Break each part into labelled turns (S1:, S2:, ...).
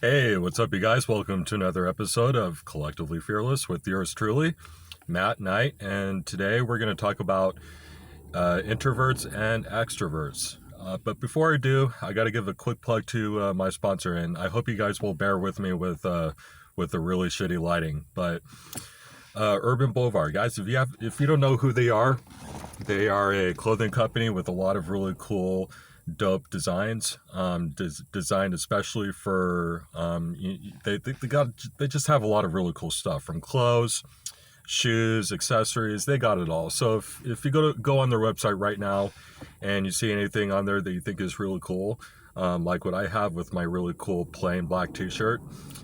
S1: Hey, what's up, you guys? Welcome to another episode of Collectively Fearless with yours truly, Matt Knight. And today we're going to talk about introverts and extroverts. But before I do, I got to give a quick plug to my sponsor, and I hope you guys will bear with me with the really shitty lighting. But Urban Boulevard, guys, if you don't know who they are a clothing company with a lot of really cool dope designs, designed especially for they just have a lot of really cool stuff, from clothes, shoes, accessories. They got it all. So if you go on their website right now and you see anything on there that you think is really cool, like what I have with my really cool plain black t-shirt,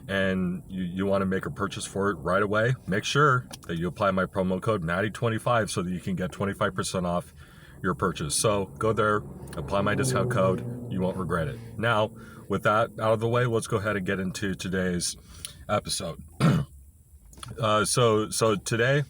S1: and you want to make a purchase for it right away, make sure that you apply my promo code Matty25 so that you can get 25% off your purchase. So go there, apply my discount code, you won't regret it. Now, with that out of the way, let's go ahead and get into today's episode. So today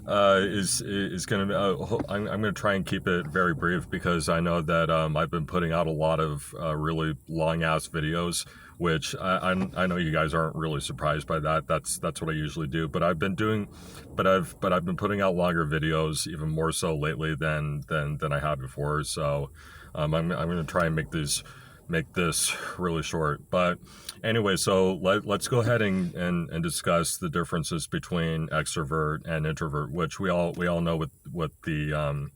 S1: is going to I'm going to try and keep it very brief, because I know that I've been putting out a lot of really long ass videos, which I know you guys aren't really surprised by that. That's what I usually do. But I've been putting out longer videos, even more so lately than I have before. So I'm going to try and make this really short. But anyway, so let's go ahead and discuss the differences between extrovert and introvert, which we all know what the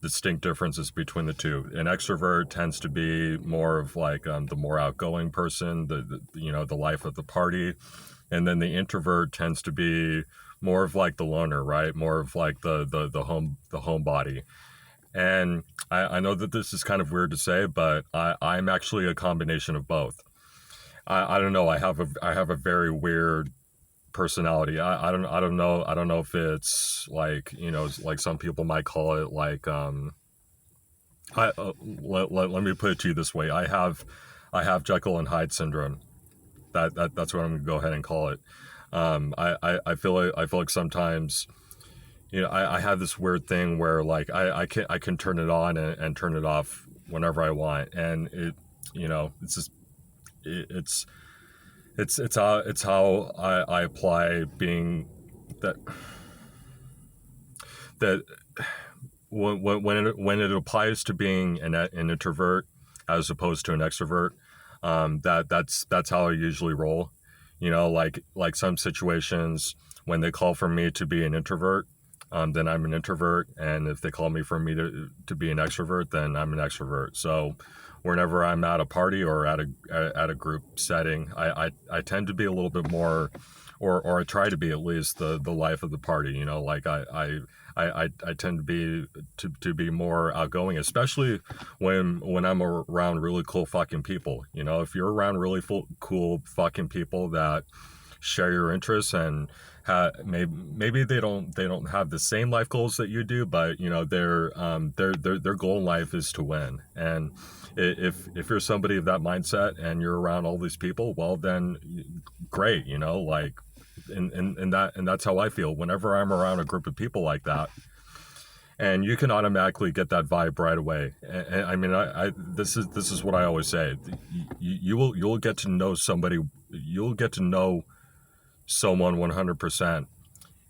S1: distinct differences between the two. An extrovert tends to be more of like the more outgoing person, the life of the party, and then the introvert tends to be more of like the loner, right? More of like the homebody. And I know that this is kind of weird to say, but I'm actually a combination of both. I don't know. I have a very weird personality. I don't know if it's like, like some people might call it like let me put it to you this way. I have Jekyll and Hyde syndrome. That's what I'm gonna go ahead and call it. I feel like sometimes, I have this weird thing where like I can turn it on and turn it off whenever I want, and it's just it's how I apply being that when it applies to being an introvert as opposed to an extrovert, that's how I usually roll. Like some situations when they call for me to be an introvert, then I'm an introvert, and if they call me for me to be an extrovert, then I'm an extrovert. So whenever I'm at a party or at a group setting, I tend to be a little bit more, or I try to be at least the life of the party. Like I tend to be more outgoing, especially when I'm around really cool fucking people. If you're around really cool fucking people that share your interests, and maybe they don't have the same life goals that you do, but their goal in life is to win. And if you're somebody of that mindset and you're around all these people, well then great. Like and that's how I feel whenever I'm around a group of people like that. And you can automatically get that vibe right away. And I mean, this is what I always say. You'll get to know somebody. You'll get to know someone 100%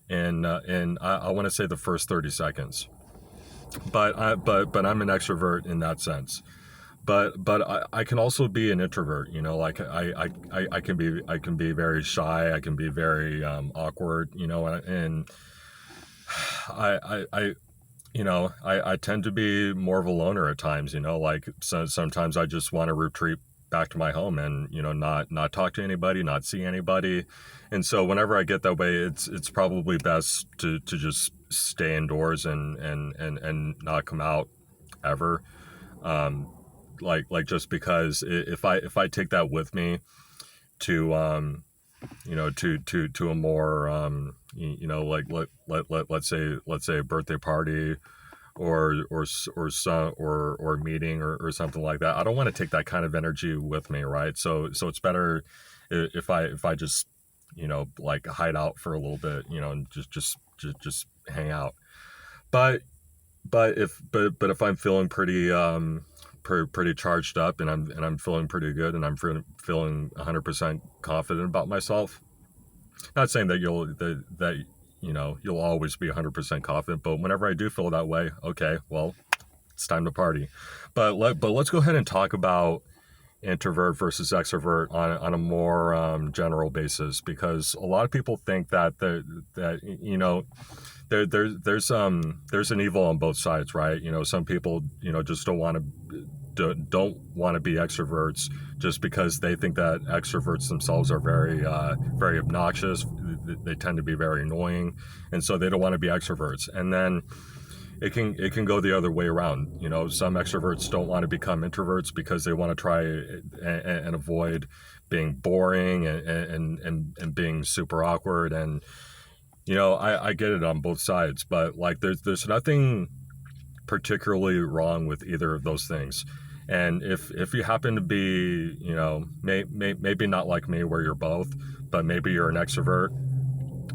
S1: in I want to say the first 30 seconds. But I'm an extrovert in that sense. But I can also be an introvert. Like I can be very shy. I can be very awkward. And I tend to be more of a loner at times. Like sometimes I just want to retreat back to my home and not talk to anybody, not see anybody. And so whenever I get that way, it's probably best to just stay indoors and not come out ever. Like just because if I take that with me to to a more like let's say a birthday party or meeting or something like that, I don't want to take that kind of energy with me, right? So it's better if I just like hide out for a little bit, and just hang out. But if I'm feeling pretty charged up, and I'm feeling pretty good, and I'm feeling 100% confident about myself. Not saying that you'll always be 100% confident, but whenever I do feel that way, okay, well, it's time to party. But let's go ahead and talk about introvert versus extrovert on a more general basis, because a lot of people think that there's an evil on both sides, right? Some people just don't want to be extroverts just because they think that extroverts themselves are very obnoxious. They tend to be very annoying, and so they don't want to be extroverts. And then it can go the other way around. Some extroverts don't want to become introverts because they want to try and avoid being boring and being super awkward. And I get it on both sides, but like there's nothing particularly wrong with either of those things. And if you happen to be, maybe not like me where you're both, but maybe you're an extrovert,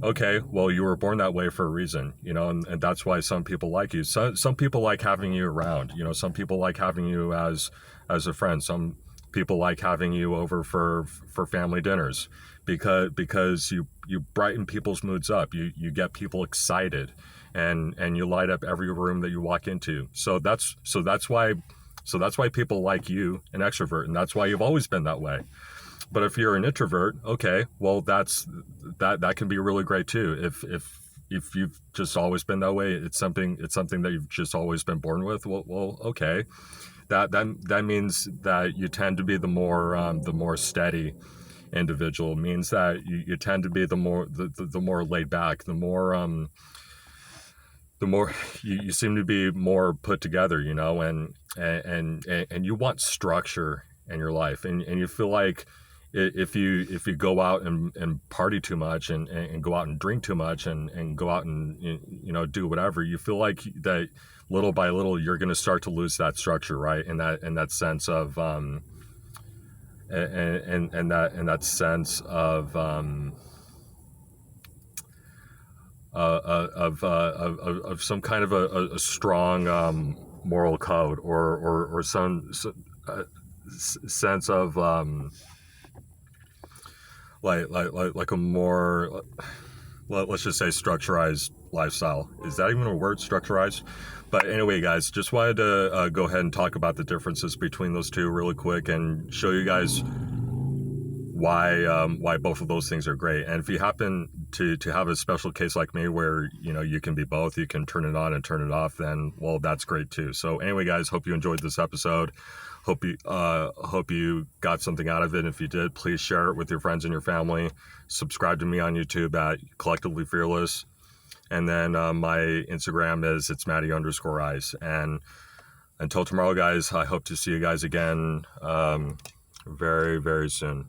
S1: okay, well, you were born that way for a reason, and that's why some people like you. Some people like having you around, some people like having you as a friend. Some people like having you over for family dinners because you brighten people's moods up. You get people excited, and you light up every room that you walk into. So that's why people like you, an extrovert, and that's why you've always been that way. But if you're an introvert, okay, well, that can be really great too. If you've just always been that way, it's something that you've just always been born with. Well, okay, that means that you tend to be the more steady individual. It means that you tend to be the more laid back, the more you seem to be more put together, and you want structure in your life, and you feel like if you go out and party too much and go out and drink too much and go out and do whatever, you feel like that little by little you're going to start to lose that structure, right? And that sense of that sense of some kind of a strong moral code or some sense of like a more, let's just say, structurized lifestyle. Is that even a word, structurized? But anyway, guys, just wanted to go ahead and talk about the differences between those two really quick and show you guys why both of those things are great. And if you happen to have a special case like me where you can be both, you can turn it on and turn it off, then well, that's great too. So anyway, guys, hope you enjoyed this episode. Hope you got something out of it. If you did, please share it with your friends and your family. Subscribe to me on YouTube at Collectively Fearless, and then my Instagram is it's Matty_eyes. And until tomorrow, guys, I hope to see you guys again very, very soon.